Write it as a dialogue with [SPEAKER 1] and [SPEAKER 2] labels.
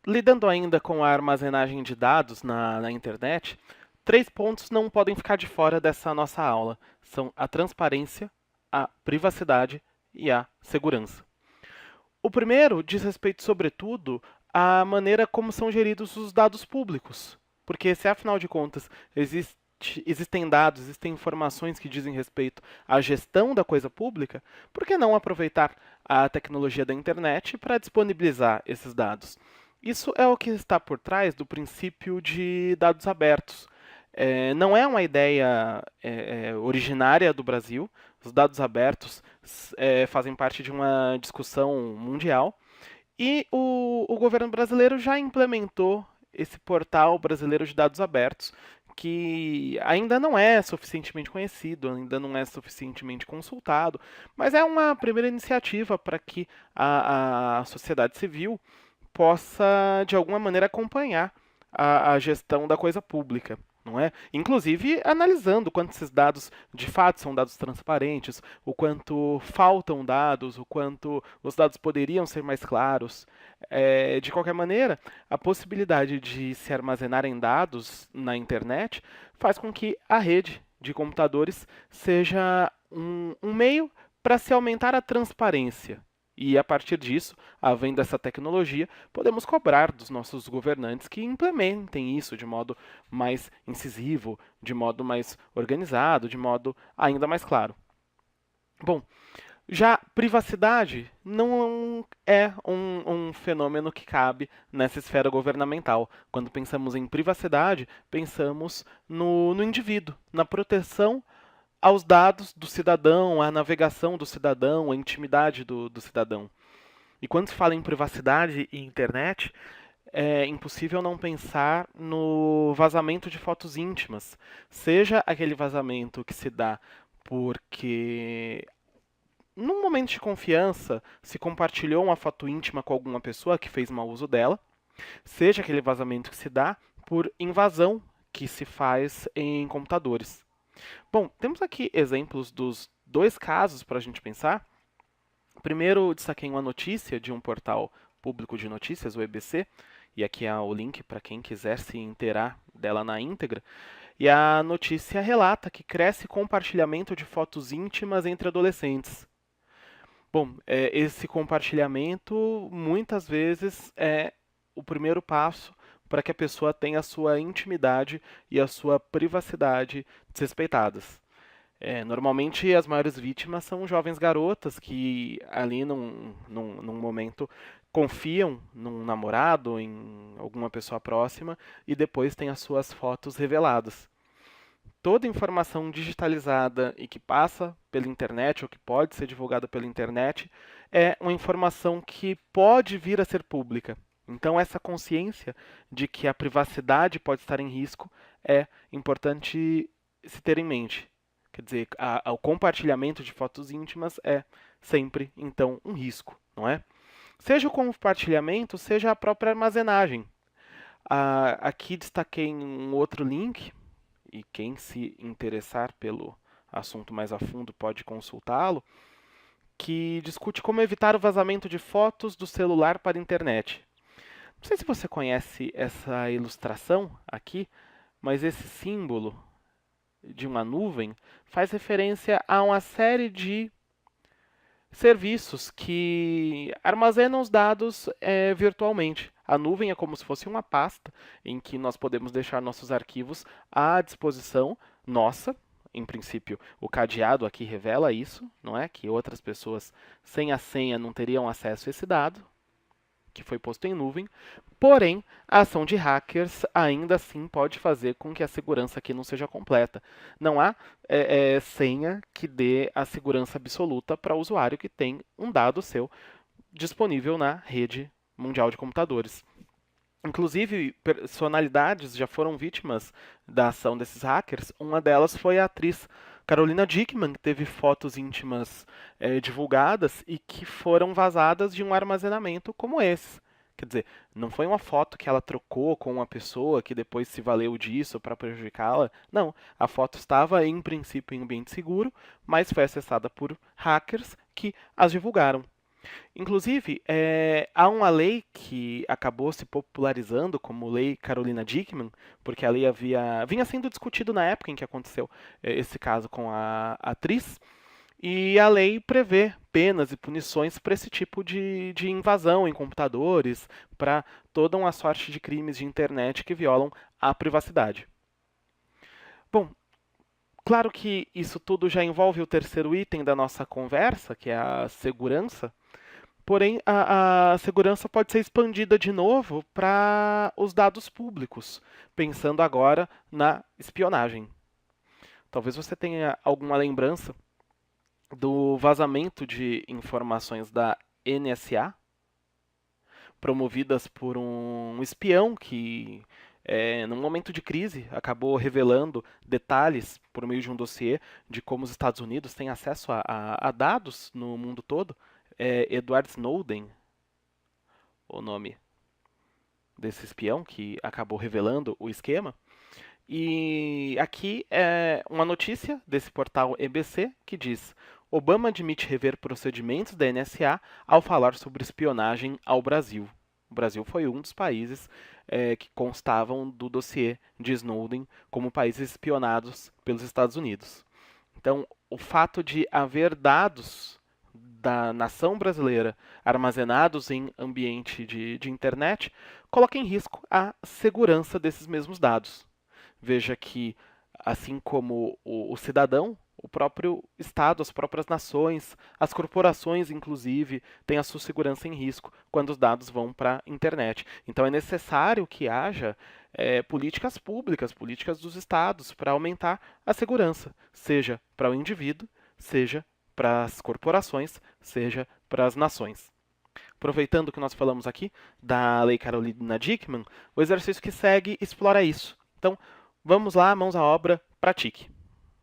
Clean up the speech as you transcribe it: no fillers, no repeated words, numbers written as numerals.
[SPEAKER 1] Lidando ainda com a armazenagem de dados na internet, três pontos não podem ficar de fora dessa nossa aula. São a transparência, a privacidade e a segurança. O primeiro diz respeito, sobretudo, à maneira como são geridos os dados públicos. Porque se, afinal de contas, existem dados, existem informações que dizem respeito à gestão da coisa pública, por que não aproveitar a tecnologia da internet para disponibilizar esses dados? Isso é o que está por trás do princípio de dados abertos. Não é uma ideia originária do Brasil. Os dados abertos fazem parte de uma discussão mundial e o governo brasileiro já implementou esse portal brasileiro de dados abertos, que ainda não é suficientemente conhecido, ainda não é suficientemente consultado, mas é uma primeira iniciativa para que a sociedade civil possa, de alguma maneira, acompanhar a gestão da coisa pública. Não é? Inclusive analisando quanto esses dados de fato são dados transparentes, o quanto faltam dados, o quanto os dados poderiam ser mais claros. De qualquer maneira, a possibilidade de se armazenarem dados na internet faz com que a rede de computadores seja um meio para se aumentar a transparência. E a partir disso, havendo essa tecnologia, podemos cobrar dos nossos governantes que implementem isso de modo mais incisivo, de modo mais organizado, de modo ainda mais claro. Bom, já privacidade não é um fenômeno que cabe nessa esfera governamental. Quando pensamos em privacidade, pensamos no indivíduo, na proteção aos dados do cidadão, à navegação do cidadão, à intimidade do cidadão. E quando se fala em privacidade e internet, é impossível não pensar no vazamento de fotos íntimas. Seja aquele vazamento que se dá porque, num momento de confiança, se compartilhou uma foto íntima com alguma pessoa que fez mau uso dela, seja aquele vazamento que se dá por invasão que se faz em computadores. Bom, temos aqui exemplos dos dois casos para a gente pensar. Primeiro, destaquei uma notícia de um portal público de notícias, o EBC, e aqui há o link para quem quiser se inteirar dela na íntegra. E a notícia relata que cresce compartilhamento de fotos íntimas entre adolescentes. Bom, esse compartilhamento muitas vezes é o primeiro passo para que a pessoa tenha a sua intimidade e a sua privacidade desrespeitadas. Normalmente as maiores vítimas são jovens garotas que ali num momento confiam num namorado, em alguma pessoa próxima e depois têm as suas fotos reveladas. Toda informação digitalizada e que passa pela internet ou que pode ser divulgada pela internet é uma informação que pode vir a ser pública. Então, essa consciência de que a privacidade pode estar em risco é importante se ter em mente. Quer dizer, o compartilhamento de fotos íntimas é sempre, então, um risco, não é? Seja o compartilhamento, seja a própria armazenagem. Aqui destaquei um outro link, e quem se interessar pelo assunto mais a fundo pode consultá-lo, que discute como evitar o vazamento de fotos do celular para a internet. Não sei se você conhece essa ilustração aqui, mas esse símbolo de uma nuvem faz referência a uma série de serviços que armazenam os dados virtualmente. A nuvem é como se fosse uma pasta em que nós podemos deixar nossos arquivos à disposição nossa. Em princípio, o cadeado aqui revela isso, não é? Que outras pessoas sem a senha não teriam acesso a esse dado, que foi posto em nuvem. Porém, a ação de hackers ainda assim pode fazer com que a segurança aqui não seja completa. Não há senha que dê a segurança absoluta para o usuário que tem um dado seu disponível na rede mundial de computadores. Inclusive, personalidades já foram vítimas da ação desses hackers. Uma delas foi a atriz Carolina Dickman, que teve fotos íntimas divulgadas e que foram vazadas de um armazenamento como esse. Quer dizer, não foi uma foto que ela trocou com uma pessoa que depois se valeu disso para prejudicá-la. Não, a foto estava em princípio em ambiente seguro, mas foi acessada por hackers que as divulgaram. Inclusive, há uma lei que acabou se popularizando como Lei Carolina Dickmann, porque a lei vinha sendo discutido na época em que aconteceu esse caso com a atriz, e a lei prevê penas e punições para esse tipo de invasão em computadores, para toda uma sorte de crimes de internet que violam a privacidade. Bom, claro que isso tudo já envolve o terceiro item da nossa conversa, que é a segurança. Porém, a segurança pode ser expandida de novo para os dados públicos, pensando agora na espionagem. Talvez você tenha alguma lembrança do vazamento de informações da NSA, promovidas por um espião que, num momento de crise, acabou revelando detalhes por meio de um dossiê de como os Estados Unidos têm acesso a dados no mundo todo. Edward Snowden, o nome desse espião que acabou revelando o esquema. E aqui é uma notícia desse portal EBC que diz: Obama admite rever procedimentos da NSA ao falar sobre espionagem ao Brasil. O Brasil foi um dos países que constavam do dossiê de Snowden como países espionados pelos Estados Unidos. Então, o fato de haver dados da nação brasileira armazenados em ambiente de internet coloca em risco a segurança desses mesmos dados. Veja que, assim como o cidadão, o próprio Estado, as próprias nações, as corporações, inclusive, têm a sua segurança em risco quando os dados vão para a internet. Então é necessário que haja políticas públicas, políticas dos Estados, para aumentar a segurança, seja para o indivíduo, seja para as corporações, seja para as nações. Aproveitando que nós falamos aqui da Lei Carolina Dickmann, o exercício que segue explora isso. Então, vamos lá, mãos à obra, pratique.